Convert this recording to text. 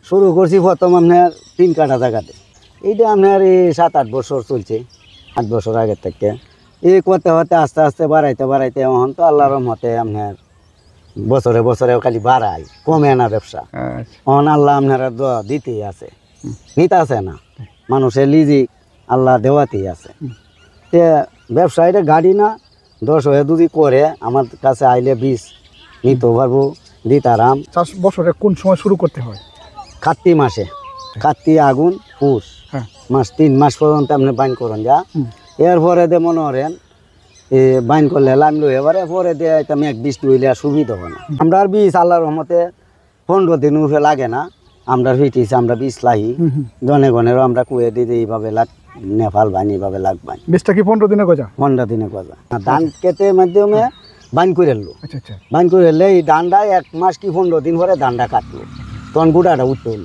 শুরু করছি প্রথম আপনার 3 কাঠা জায়গাতে। এইটা আপনার এই 7-8 বছর চলছে, 8 বছর আগের থেকে। এই করতে হতে আস্তে আস্তে বাড়াইতে এখন তো আল্লাহর রহমতে আপনার বছরে বছরে খালি বাড়ায়, কমে না ব্যবসা। এখন আল্লাহ আপনারা দিতেই আছে, নিতে আছে না, মানুষের লিজি আল্লাহ দেওয়াতেই আছে। তে ব্যবসা এটা গাড়ি না, 10 হয়ে যদি করে আমার কাছে আইলে 20 নিতে পারবো, দিতারাম। চাষ বছরে কোন সময় শুরু করতে হয়? কার্তিক মাসে, কার্তিক আগুন পুষ মাস 3 মাস পর্যন্ত আপনি বাইন করেন যা। এরপরে দিয়ে মনে করেন বাইন করলে লামলো, এবারে পরে দিয়ে মেঘ বৃষ্টি হইলে আর সুবিধা হয় না। আমরা আর বীজ আল্লাহর রহমতে 15 দিন উপরে লাগে না। আমরা ফিটিস, আমরা বীজ লাহি জনে গনেরও আমরা কুয়ে দিই এইভাবে লাগ নেপাল বাইন এইভাবে লাগ বাইন। বীজটা কি 15 দিনে গজা? 15 দিনে গজা। ধান কেটে মাধ্যমে বাইন করে এলো, আচ্ছা আচ্ছা। বাইন করে এলে এই ধানটা 1 মাস কি 15 দিন পরে ধানটা কাটলো, তখন গুঁড়াটা উঠতে হলো।